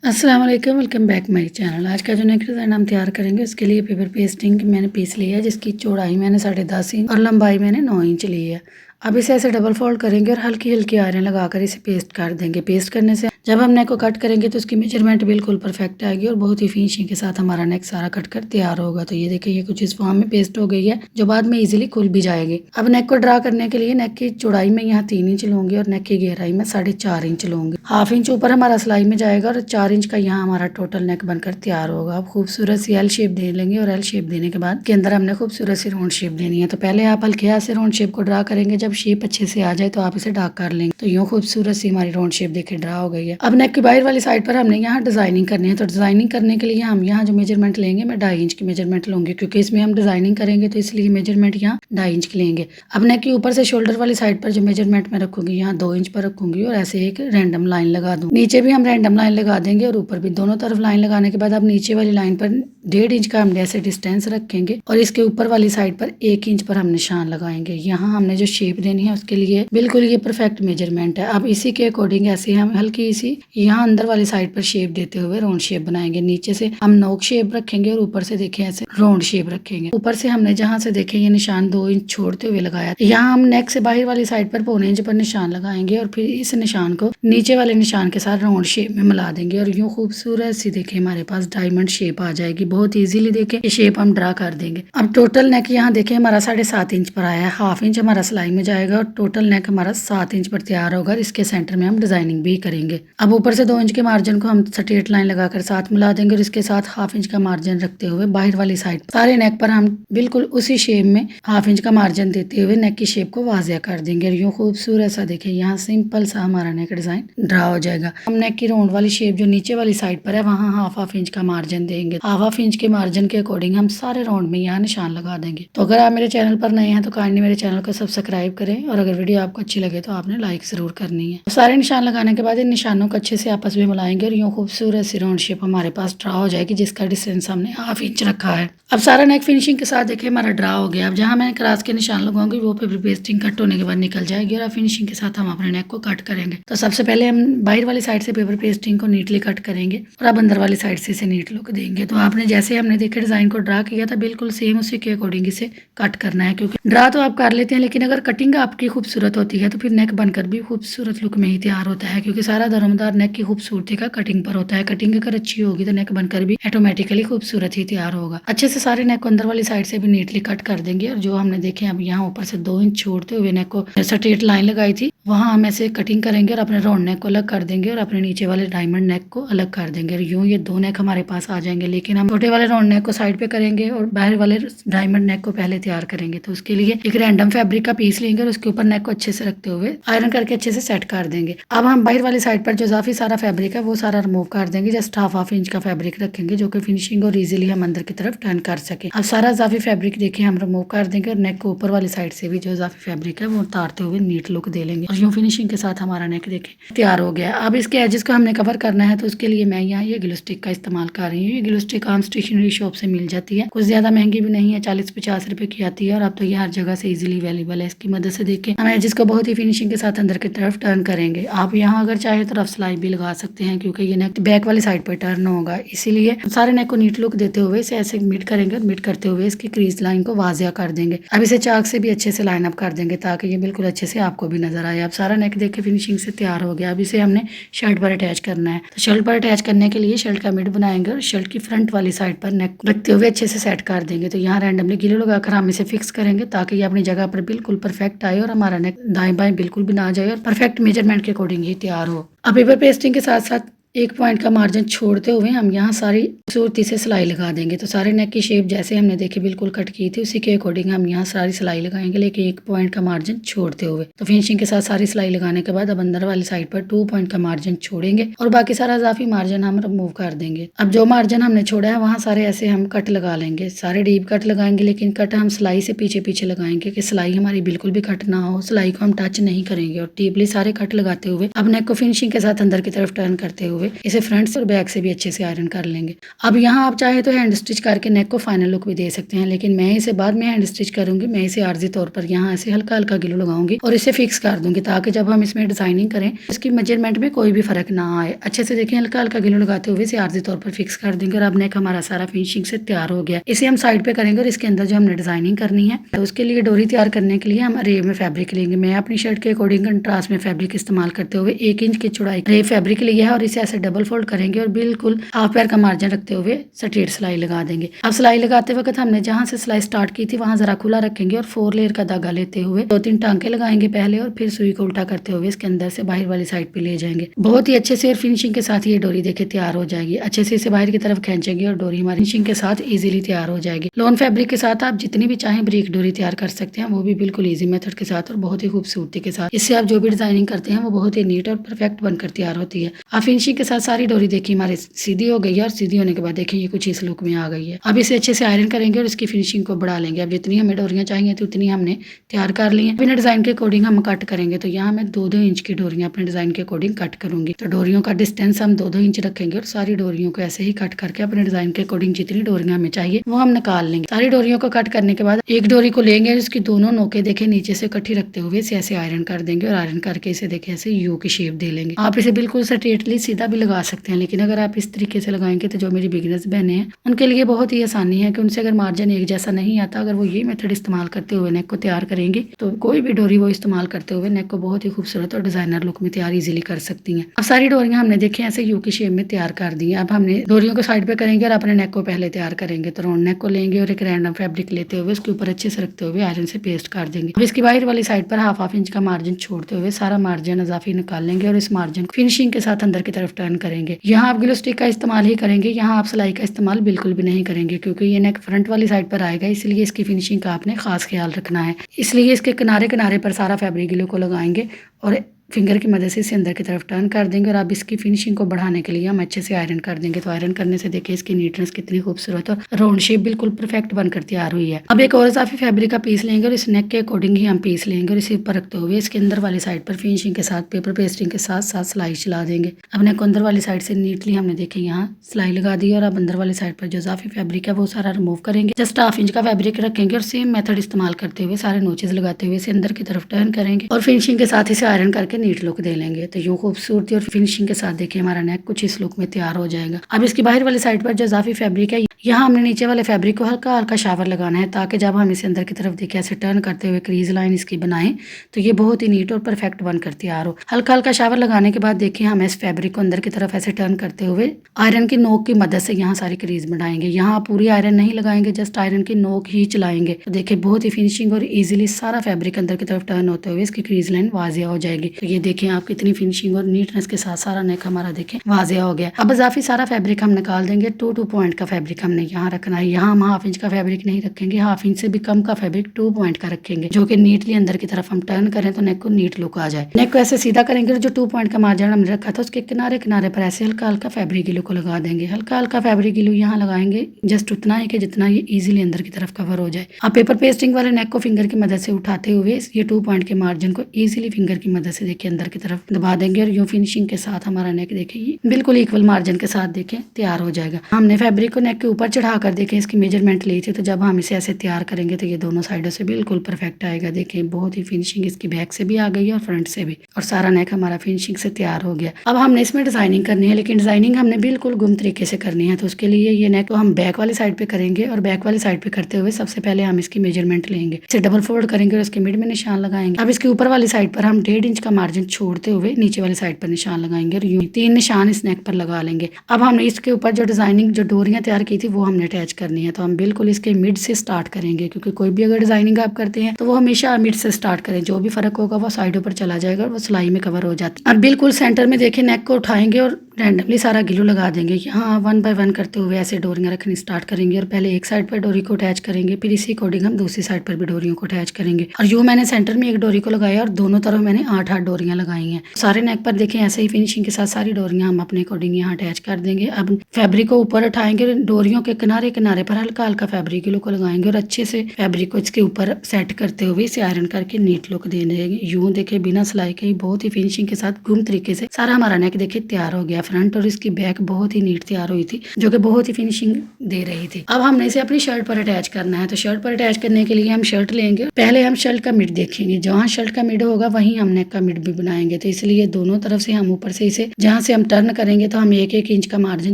अस्सलाम वालेकुम, welcome back my channel. आज का जो नेक डिज़ाइन हम तैयार करेंगे उसके लिए पेपर पेस्टिंग मैंने पीस लिया है, जिसकी चौड़ाई मैंने 10.5 इंच और लंबाई मैंने 9 इंच ली है। अब इसे ऐसे डबल फोल्ड करेंगे और हल्की हल्की आयरन लगाकर इसे पेस्ट कर देंगे। पेस्ट करने से जब हम नेक को कट करेंगे तो उसकी मेजरमेंट बिल्कुल परफेक्ट आएगी और बहुत ही फिनिशिंग के साथ हमारा नेक सारा कट कर तैयार होगा। तो ये देखिए, ये कुछ इस फॉर्म में पेस्ट हो गई है जो बाद में इजीली खुल भी जाएगी। अब नेक को ड्रा करने के लिए नेक की चौड़ाई में यहाँ 3 इंच लूंगी और नेक की गहराई में 4.5 इंच लूंगी। हाफ इंच ऊपर हमारा सिलाई में जाएगा और 4 इंच का यहाँ हमारा टोटल नेक बनकर तैयार होगा। अब खूबसूरत सी एल शेप दे लेंगे और एल शेप देने के बाद के अंदर हमने खूबसूरत सी राउंड शेप देनी है। तो पहले आप हल्के हाथ से राउंड शेप को ड्रा करेंगे। जब शेप अच्छे से आ जाए तो आप इसे डार्क कर लेंगे। तो यूँ खूबसूरत सी हमारी राउंड शेप देखिए ड्रा हो गई है। अब नेक की बाहर वाली साइड पर हमने यहाँ डिजाइनिंग करनी है। तो डिजाइनिंग करने के लिए हम यहाँ जो मेजरमेंट लेंगे, मैं 2.5 इंच की मेजरमेंट लूंगी क्योंकि इसमें हम डिजाइनिंग करेंगे, तो इसलिए मेजरमेंट यहाँ 2.5 इंच की लेंगे। अब नेक के ऊपर से शोल्डर वाली साइड पर जो मेजरमेंट मैं रखूंगी यहाँ 2 इंच पर रखूंगी और ऐसे एक रैंडम लाइन लगा दूँ। नीचे भी हम रैंडम लाइन लगा देंगे और ऊपर भी। दोनों तरफ लाइन लगाने के बाद अब नीचे वाली लाइन पर 1.5 इंच का हम ऐसे डिस्टेंस रखेंगे और इसके ऊपर वाली साइड पर 1 इंच पर हम निशान लगाएंगे। यहाँ हमने जो शेप देनी है उसके लिए बिल्कुल ये परफेक्ट मेजरमेंट है। अब इसी के अकॉर्डिंग ऐसे हम हल्की सी यहाँ अंदर वाली साइड पर शेप देते हुए राउंड शेप बनाएंगे। नीचे से हम नोक शेप रखेंगे और ऊपर से देखें ऐसे राउंड शेप रखेंगे। ऊपर से हमने जहाँ से देखे ये निशान 2 इंच छोड़ते हुए लगाया, यहाँ हम नेक से बाहर वाली साइड पर 0.25 इंच पर निशान लगाएंगे और फिर इस निशान को नीचे वाले निशान के साथ राउंड शेप में मिला देंगे और यूँ खूबसूरत सी देखे हमारे पास डायमंड शेप आ जाएगी। बहुत इजीली देखे ये शेप हम ड्रा कर देंगे। अब टोटल नेक यहाँ देखे हमारा 7.5 इंच पर आया है। हाफ इंच हमारा सिलाई में जाएगा और टोटल नेक हमारा 7 इंच पर तैयार होगा। इसके सेंटर में हम डिजाइनिंग भी करेंगे। अब ऊपर से 2 इंच के मार्जिन को हम स्ट्रेट लाइन लगाकर साथ मिला देंगे और इसके साथ हाफ इंच का मार्जिन रखते हुए बाहर वाली साइड सारे नेक पर हम बिल्कुल उसी शेप में हाफ इंच का मार्जिन देते हुए नेक की शेप को वाजिया कर देंगे और यूँ खूबसूरत सा देखिए यहाँ सिंपल सा हमारा नेक डिजाइन ड्रा हो जाएगा। हम नेक की राउंड वाली शेप जो नीचे वाली साइड पर है वहाँ हाफ इंच का मार्जिन देंगे। हाफ इंच के मार्जिन के अकॉर्डिंग हम सारे राउंड में यहाँ निशान लगा देंगे। तो अगर आप मेरे चैनल पर नए हैं तो काइंडली मेरे चैनल को सब्सक्राइब करें और अगर वीडियो आपको अच्छी लगे तो आपने लाइक जरूर करनी है। तो सारे निशान लगाने के बाद इन निशानों को अच्छे से आपस में मिलाएंगे और यूँ खूबसूरत सी राउंड शेप हमारे पास ड्रा हो जाएगी, जिसका डिस्टेंस हमने हाफ इंच रखा है। अब सारा नेक फिनिशिंग के साथ देखिए हमारा ड्रा हो गया। अब जहाँ मैं क्रॉस के निशान लगाऊंगी वो पेपर पेस्टिंग कट होने के बाद निकल जाएगी और अब फिनिशिंग के साथ हम अपने नेक को कट करेंगे। तो सबसे पहले हम बाहर वाली साइड से पेपर पेस्टिंग को नीटली कट करेंगे और अब अंदर वाली साइड से इसे नीट लुक देंगे। तो आपने जैसे हमने देखे डिजाइन को ड्रा किया था बिल्कुल सेम उसी के अकॉर्डिंग इसे कट करना है, क्योंकि ड्रा तो आप कर लेते हैं लेकिन अगर कटिंग आपकी खूबसूरत होती है तो फिर नेक बनकर भी खूबसूरत लुक में ही तैयार होता है, क्योंकि सारा दारोमदार नेक की खूबसूरती का कटिंग पर होता है। कटिंग अगर अच्छी होगी तो नेक बनकर भी ऑटोमेटिकली खूबसूरत ही तैयार होगा। अच्छे से सारे नेक को अंदर वाली साइड से भी नीटली कट कर देंगे और जो हमने देखे अब यहाँ ऊपर से 2 इंच छोड़ते हुए नेक को स्ट्रेट लाइन लगाई थी वहाँ हम ऐसे कटिंग करेंगे और अपने राउंड नेक को अलग कर देंगे और अपने नीचे वाले डायमंड नेक को अलग कर देंगे और यूँ ये 2 नेक हमारे पास आ जाएंगे। लेकिन हम छोटे वाले राउंड नेक को साइड पे करेंगे और बाहर वाले डायमंड नेक को पहले तैयार करेंगे। तो उसके लिए एक रैंडम फैब्रिक का पीस लेंगे और उसके ऊपर नेक को अच्छे से रखते हुए आयरन करके अच्छे से सेट कर देंगे। अब हम बाहर वाली साइड पर जो काफी सारा फैब्रिक है वो सारा रिमूव कर देंगे। जस्ट हाफ इंच का फैब्रिक रखेंगे जो कि फिनिशिंग और इजीली हम अंदर की तरफ टर्न कर सके। अब सारा इजाफी फैब्रिक देखिए हम रिमूव कर देंगे और नेक को ऊपर वाली साइड से भी जो इजाफी फैब्रिक है वो उतारते हुए नीट लुक दे लेंगे और यूँ फिनिशिंग के साथ हमारा नेक देखें तैयार हो गया। अब इसके एजेस को हमने कवर करना है तो उसके लिए मैं यहाँ ये ग्लू स्टिक का इस्तेमाल कर रही हूँ। ये ग्लू स्टिक आम स्टेशनरी शॉप से मिल जाती है, कुछ ज्यादा महंगी भी नहीं है, 40-50 रुपए की आती है और अब तो ये हर जगह से इजीली अवेलेबल है। इसकी मदद से देखें हम एजेस को बहुत ही फिनिशिंग के साथ अंदर की तरफ टर्न करेंगे। आप यहाँ अगर चाहे तो रफ सिलाई भी लगा सकते हैं क्योंकि ये नेक बैक वाली साइड पर टर्न होगा, इसीलिए सारे नेक को नीट लुक देते हुए इसे ऐसे मिड करेंगे और मिड करते हुए इसकी क्रीज लाइन को वाजिया कर देंगे। अब इसे चाक से भी अच्छे से लाइन अप कर देंगे ताकि ये बिल्कुल अच्छे से आपको भी नजर आए। अब सारा नेक देख के फिनिशिंग से तैयार हो गया। अब इसे हमने शर्ट पर अटैच करना है। तो शर्ट पर अटैच करने के लिए शर्ट का मिड बनाएंगे और शर्ट की फ्रंट वाली साइड पर नेक रखते हुए अच्छे से सेट कर देंगे। तो यहाँ रैंडमली ग्लू लगाकर हम इसे फिक्स करेंगे ताकि ये अपनी जगह पर बिल्कुल परफेक्ट आए और हमारा नेक दाएं बाएं बिल्कुल भी ना जाए और परफेक्ट मेजरमेंट के अकॉर्डिंग ही तैयार हो। अब पेपर पेस्टिंग के साथ साथ 1 पॉइंट का मार्जिन छोड़ते हुए हम यहाँ सारी खूबसूरती से सिलाई लगा देंगे। तो सारे नेक की शेप जैसे हमने देखी बिल्कुल कट की थी उसी के अकॉर्डिंग हम यहाँ सारी सिलाई लगाएंगे, लेकिन 1 पॉइंट का मार्जिन छोड़ते हुए। तो फिनिशिंग के साथ सारी सिलाई लगाने के बाद अब अंदर वाली साइड पर 2 पॉइंट का मार्जिन छोड़ेंगे और बाकी सारा इजाफी मार्जिन हम रिमूव कर देंगे। अब जो मार्जिन हमने छोड़ा है वहाँ सारे ऐसे हम कट लगा लेंगे, सारे डीप कट लगाएंगे, लेकिन कट हम सिलाई से पीछे पीछे लगाएंगे कि सिलाई हमारी बिल्कुल भी कट ना हो, सिलाई को हम टच नहीं करेंगे और डीपली सारे कट लगाते हुए अब नेक को फिनिशिंग के साथ अंदर की तरफ टर्न करते हुए हुए इसे फ्रंट से और बैक से भी अच्छे से आयरन कर लेंगे। अब यहाँ आप चाहे तो हैंड स्टिच करके नेक को फाइनल लुक भी दे सकते हैं, लेकिन मैं इसे बाद में हैंड स्टिच करूंगी। मैं इसे आर्जी तौर पर यहाँ ऐसे हल्का हल्का ग्लू लगाऊंगी और इसे फिक्स कर दूंगी ताकि जब हम इसमें डिजाइनिंग करें इसकी मेजरमेंट में कोई भी फर्क ना आए। अच्छे से देखिए हल्का हल्का ग्लू लगाते हुए इसे आर्जी तौर पर फिक्स कर देंगे और अब नेक हमारा सारा फिनिशिंग से तैयार हो गया। इसे हम साइड पे करेंगे और इसके अंदर जो हमने डिजाइनिंग करनी है तो उसके लिए डोरी तैयार करने के लिए हम रेब में फैब्रिक लेंगे। मैं अपनी शर्ट के अकॉर्डिंग कंट्रास्ट में फैब्रिक इस्तेमाल करते हुए 1 इंच की चौड़ाई रेब फैब्रिक लिया है और इसे ऐसे डबल फोल्ड करेंगे और बिल्कुल हाफ पैर का मार्जिन रखते हुए स्ट्रेट सिलाई लगा देंगे। अब सिलाई लगाते वक्त हमने जहां से सिलाई स्टार्ट की थी वहां जरा खुला रखेंगे और 4 लेयर का धागा लेते हुए 2-3 टांके लगाएंगे पहले और फिर सुई को उल्टा करते हुए इसके अंदर से बाहर वाली साइड पे ले जाएंगे। बहुत ही अच्छे से और फिनिशिंग के साथ ये डोरी देखे तैयार हो जाएगी। अच्छे से इसे बाहर की तरफ खींचेंगे और डोरी हमारी फिनिशिंग के साथ इजीली तैयार हो जाएगी। लोन फैब्रिक के साथ आप जितनी भी चाहें ब्रीक डोरी तैयार कर सकते हैं, वो भी बिल्कुल ईजी मेथड के साथ और बहुत ही खूबसूरती के साथ। इससे आप जो भी डिजाइनिंग करते हैं वो बहुत ही नीट और परफेक्ट बनकर तैयार होती है। आप फिनिशिंग के साथ सारी डोरी देखिए हमारी सीधी हो गई है और सीधी होने के बाद देखिए ये कुछ इस लुक में आ गई है। अब इसे अच्छे से आयरन करेंगे और इसकी फिनिशिंग को बढ़ा लेंगे। अब जितनी हमें डोरियां चाहिए थी उतनी हमने तैयार कर ली है। बिना डिजाइन के अकॉर्डिंग हम कट करेंगे तो यहाँ मैं 2-2 इंच की डोरियां अपने डिजाइन के अकॉर्डिंग कट करूंगी। तो डोरियों का डिस्टेंस हम 2-2 इंच रखेंगे और सारी डोरियों को ऐसे ही कट करके अपने डिजाइन के अकॉर्डिंग जितनी डोरियां हमें चाहिए वो हम निकाल लेंगे। सारी डोरियों को कट करने के बाद एक डोरी को लेंगे और इसकी दोनों नोके देखे नीचे से इकट्ठी रखते हुए इसे ऐसे आयरन कर देंगे और आयरन करके इसे देखे ऐसे यू की शेप दे लेंगे। आप इसे बिल्कुल स्ट्रेटली सीधा भी लगा सकते हैं, लेकिन अगर आप इस तरीके से लगाएंगे तो जो मेरी बिगिनर्स बहनें हैं उनके लिए बहुत ही आसानी है कि उनसे अगर मार्जिन एक जैसा नहीं आता, अगर वो ये मेथड इस्तेमाल करते हुए नेक को तैयार करेंगे तो कोई भी डोरी वो इस्तेमाल करते हुए नेक को बहुत ही खूबसूरत और डिजाइनर लुक में तैयार इजीली कर सकती हैं। अब सारी डोरियां हमने देखी ऐसे यू की शेप में तैयार कर दी है। अब हमने डोरियों को साइड पे करेंगे और अपने नेक को पहले तैयार करेंगे। तो राउंड नेक को लेंगे और एक रैंडम फैब्रिक लेते हुए उसके ऊपर अच्छे से रखते हुए आयरन से पेस्ट कर देंगे। अब इसकी बाहर वाली साइड पर हाफ इंच का मार्जिन छोड़ते हुए सारा मार्जिन इजाफी निकाल लेंगे और इस मार्जिन को फिनिशिंग के साथ अंदर की तरफ टर्न करेंगे। यहाँ आप ग्लू स्टिक का इस्तेमाल ही करेंगे, यहाँ आप सिलाई का इस्तेमाल बिल्कुल भी नहीं करेंगे क्योंकि ये नेक फ्रंट वाली साइड पर आएगा, इसलिए इसकी फिनिशिंग का आपने खास ख्याल रखना है। इसलिए इसके किनारे किनारे पर सारा फैब्रिक ग्लू को लगाएंगे और फिंगर की मदद से इसे अंदर की तरफ टर्न कर देंगे और अब इसकी फिनिशिंग को बढ़ाने के लिए हम अच्छे से आयरन कर देंगे। तो आयरन करने से देखिए इसकी नीटनेस कितनी खूबसूरत और राउंड शेप बिल्कुल परफेक्ट बनकर तैयार हुई है। अब एक और इजाफी फैब्रिक का पीस लेंगे और इस नेक के अकॉर्डिंग ही हम पीस लेंगे और इसे ऊपर रखते हुए इसके अंदर वाली साइड पर फिनिशिंग के साथ पेपर पेस्टिंग के साथ साथ सिलाई चला देंगे। अब नेक को अंदर वाली साइड से नीटली हमने देखे यहाँ सिलाई लगा दी और अब अंदर वाली साइड पर जो इजाफी फैब्रिक है वो सारा रिमूव करेंगे। जस्ट हाफ इंच का फैब्रिक रखेंगे और सेम मेथड इस्तेमाल करते हुए सारे नोचेस लगाते हुए इसे अंदर की तरफ टर्न करेंगे और फिनिशिंग के साथ इसे आयरन करके नीट लुक दे लेंगे। तो यूं खूबसूरती और फिनिशिंग के साथ देखिए हमारा नेक कुछ इस लुक में तैयार हो जाएगा। अब इसकी बाहर वाली साइड पर जो इजाफी फैब्रिक है यहाँ हमने नीचे वाले फैब्रिक को हल्का हल्का शावर लगाना है ताकि जब हम इसे अंदर की तरफ देखें ऐसे टर्न करते हुए क्रीज लाइन इसकी बनाएं तो ये बहुत ही नीट और परफेक्ट बनकर तैयार हो। हल्का हल्का शावर लगाने के बाद देखिए हम इस फैब्रिक को अंदर की तरफ ऐसे टर्न करते हुए आयरन की नोक की मदद से यहाँ सारी क्रीज बनाएंगे। यहाँ पूरी आयरन नहीं लगाएंगे, जस्ट आयरन की नोक ही चलाएंगे। तो देखिए बहुत ही फिनिशिंग और इजीली सारा फैब्रिक अंदर की तरफ टर्न होते हुए इसकी क्रीज लाइन वाजिया हो जाएगी। तो ये देखिए आप कितनी फिनिशिंग और नीटनेस के साथ सारा नेक हमारा देखें वाजिया हो गया। अब इजाफी सारा फैब्रिक हम निकाल देंगे। 2 पॉइंट का फैब्रिक हमने यहाँ रखना है। यहाँ हम हाफ इंच का फैब्रिक नहीं रखेंगे, हाफ इंच से भी कम का फैब्रिक 2 पॉइंट का रखेंगे जो कि नीटली अंदर की तरफ हम टर्न करें तो नेक को नीट लुक आ जाए। नेक को ऐसे सीधा करेंगे और जो 2 पॉइंट का मार्जिन हमने रखा था उसके किनारे किनारे पर ऐसे हल्का हल्का फैब्रिक ग्लू को लगा देंगे। हल्का हल्का फैब्रिक ग्लू यहाँ लगाएंगे जस्ट उतना ही कि जितना ये इजीली अंदर की तरफ कवर हो जाए। अब पेपर पेस्टिंग वाले नेक को फिंगर की मदद से उठाते हुए ये 2 पॉइंट के मार्जिन को इजीली फिंगर की मदद से देखिए अंदर की तरफ दबा देंगे और यूं फिनिशिंग के साथ हमारा नेक देखिए बिल्कुल इक्वल मार्जिन के साथ देखें तैयार हो जाएगा। हमने फैब्रिक को नेक के ऊपर चढ़ाकर देखें इसकी मेजरमेंट ली थी, तो जब हम इसे ऐसे तैयार करेंगे तो ये दोनों साइडों से बिल्कुल परफेक्ट आएगा। देखिए बहुत ही फिनिशिंग इसकी बैक से भी आ गई है और फ्रंट से भी, और सारा नेक हमारा फिनिशिंग से तैयार हो गया। अब हमने इसमें डिजाइनिंग करनी है, लेकिन डिजाइनिंग हमने बिल्कुल गुम तरीके से करनी है। तो उसके लिए ये नेक को हम बैक वाली साइड पे करेंगे और बैक वाली साइड पे करते हुए सबसे पहले हम इसकी मेजरमेंट लेंगे, इसे डबल फोल्ड करेंगे और इसके मिड में निशान लगाएंगे। अब इसके ऊपर वाली साइड पर हम 1.5 इंच का मार्जिन छोड़ते हुए नीचे वाली साइड पर निशान लगाएंगे और यूं 3 निशान इस नेक पर लगा लेंगे। अब हमने इसके ऊपर जो डिजाइनिंग जो डोरियां तैयार की थी वो हमने अटैच करनी है। तो हम बिल्कुल इसके मिड से स्टार्ट करेंगे, क्योंकि कोई भी अगर डिजाइनिंग आप करते हैं तो वो हमेशा मिड से स्टार्ट करें। जो भी फर्क होगा वो साइडों पर चला जाएगा और वो सिलाई में कवर हो जाता है। अब बिल्कुल सेंटर में देखिए नेक को उठाएंगे और रैंडमली सारा ग्लू लगा देंगे। यहाँ 1 बाय 1 करते हुए ऐसे डोरियां रखनी स्टार्ट करेंगे और पहले एक साइड पर डोरी को अटैच करेंगे, फिर इसी अकॉर्डिंग हम दूसरी साइड पर भी डोरियों को अटैच करेंगे। और यूं मैंने सेंटर में एक डोरी को लगाया और दोनों तरफ मैंने 8-8 डोरियां लगाई हैं। सारे नेक पर देखें ऐसे ही फिनिशिंग के साथ सारी डोरियां हम अपने अकॉर्डिंग यहाँ अटैच कर देंगे। अब फैब्रिक को ऊपर उठाएंगे, डोरियों के किनारे किनारे पर हल्का हल्का फैब्रिक ग्लू को लगाएंगे और अच्छे से फैब्रिक को इसके ऊपर सेट करते हुए इसे आयरन करके नीट लुक दे देंगे। यूं देखे बिना सिलाई के बहुत ही फिनिशिंग के साथ गुम तरीके से सारा हमारा नेक देखिए तैयार हो गया। फ्रंट और इसकी बैक बहुत ही नीट तैयार हुई थी, जो कि बहुत ही फिनिशिंग दे रही थी। अब हमने इसे अपनी शर्ट पर अटैच करना है। तो शर्ट पर अटैच करने के लिए हम शर्ट लेंगे, पहले हम शर्ट का मिड देखेंगे, जहाँ शर्ट का मिड होगा वहीं हम नेक का मिड भी बनाएंगे। तो इसलिए दोनों तरफ से हम ऊपर से इसे जहाँ से हम टर्न करेंगे तो हम 1-1 इंच का मार्जिन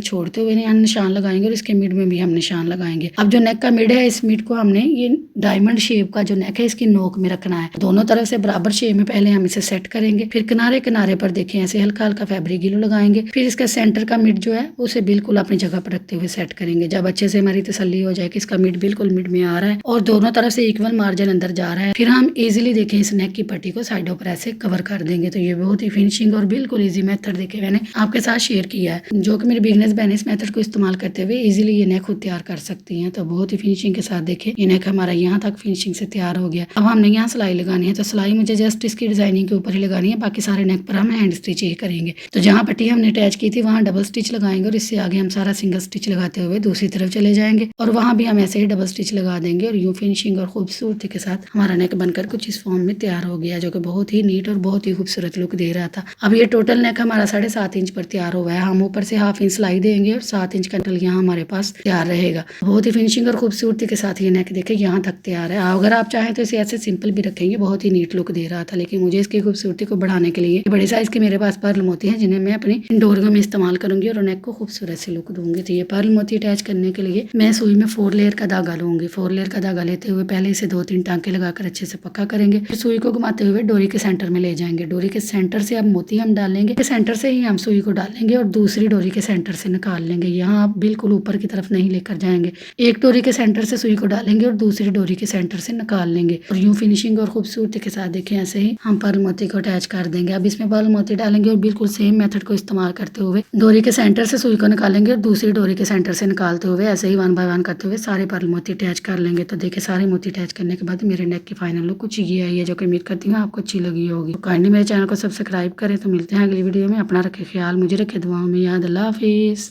छोड़ते हुए यहाँ निशान लगाएंगे और इसके मिड में भी हम निशान लगाएंगे। अब जो नेक का मिड है, इस मिड को हमने ये डायमंड शेप का जो नेक है इसकी नोक में रखना है। दोनों तरफ से बराबर शेप में पहले हम इसे सेट करेंगे, फिर किनारे किनारे पर देखें ऐसे हल्का हल्का फैब्रिक ग्लू लगाएंगे। फिर इसका सेंटर का मिड जो है उसे बिल्कुल अपनी जगह पर रखते हुए सेट करेंगे। जब अच्छे से हमारी तसल्ली हो जाए कि इसका मिड बिल्कुल मिड में आ रहा है और दोनों तरफ से इक्वल मार्जिन अंदर जा रहा है, फिर हम इजीली देखें इस नेक की पट्टी को साइडों पर ऐसे कवर कर देंगे। तो ये बहुत ही फिनिशिंग और बिल्कुल इजी मेथड देखे मैंने आपके साथ शेयर किया है, जो कि मेरे बिगनर्स बहन इस मेथड को इस्तेमाल करते हुए इजीली ये नेक खुद तैयार कर सकती हैं। तो बहुत ही फिनिशिंग के साथ देखें ये नेक हमारा यहाँ तक फिनिशिंग से तैयार हो गया। अब हमने यहाँ सिलाई लगानी है, तो सिलाई मुझे जस्ट इसकी डिजाइनिंग के ऊपर ही लगानी है, बाकी सारे नेक पर हम हैंड स्टिच ही करेंगे। तो जहाँ पट्टी हमने अटैच की थी वहाँ डबल स्टिच लगाएंगे और इससे आगे हम सारा सिंगल स्टिच लगाते हुए दूसरी तरफ चले जाएंगे और वहाँ भी हम ऐसे ही डबल स्टिच लगा देंगे और यूं फिनिशिंग और खूबसूरती के साथ हमारा नेक बनकर कुछ इस फॉर्म में तैयार हो गया, जो कि बहुत ही नीट और बहुत ही खूबसूरत लुक दे रहा था। अब ये टोटल नेक हमारा 7.5 इंच पर तैयार हुआ है। हम ऊपर से 1/2 इंच सिलाई देंगे और 7 इंच का टल यहाँ हमारे पास तैयार रहेगा। बहुत ही फिनिशिंग और खूबसूरती के साथ ये नेक देखे यहाँ तक तैयार है। अगर आप चाहें तो इसे ऐसे सिंपल भी रखेंगे, बहुत ही नीट लुक दे रहा था, लेकिन मुझे इसकी खूबसूरती को बढ़ाने के लिए बड़े साइज के मेरे पास पर्ल मोती हैं, जिन्हें मैं अपनी इंडोरगो में इस्तेमाल करूंगी और नेक को खूबसूरत से लुक दूंगी। तो ये पर्ल मोती अटैच करने के लिए मैं सुई में 4 लेयर का धागा लूंगी। 4 लेयर का धागा लेते हुए पहले इसे 2-3 टांके लगाकर अच्छे से पक्का करेंगे, फिर सुई को घुमाते हुए डोरी के सेंटर में ले जाएंगे। डोरी के सेंटर से अब मोती हम डालेंगे, सेंटर से ही हम सुई को डालेंगे और दूसरी डोरी के सेंटर से निकाल लेंगे। यहाँ आप बिल्कुल ऊपर की तरफ नहीं लेकर जाएंगे, एक डोरी के सेंटर से सुई को डालेंगे और दूसरी डोरी के सेंटर से निकाल लेंगे और यूं फिनिशिंग और खूबसूरती के साथ देखें ऐसे ही हम पर्ल मोती को अटैच कर देंगे। अब इसमें पर्ल मोती डालेंगे और बिल्कुल सेम मेथड को इस्तेमाल करते हुए डोरी के सेंटर से सुई को निकालेंगे और दूसरी डोरी के सेंटर से निकालते हुए ऐसे ही 1 बाय 1 करते हुए सारे पर्ल मोती अटैच कर लेंगे। तो देखिए सारे मोती अटैच करने के बाद मेरे नेक की फाइनल लुक कुछ ये आई है, जो कि उम्मीद करती हूँ आपको अच्छी लगी होगी। तो काइंडली मेरे चैनल को सब्सक्राइब करें। तो मिलते हैं अगली वीडियो में। अपना रखे ख्याल, मुझे रखे दुआओं में याद। अल्लाह हाफिज़।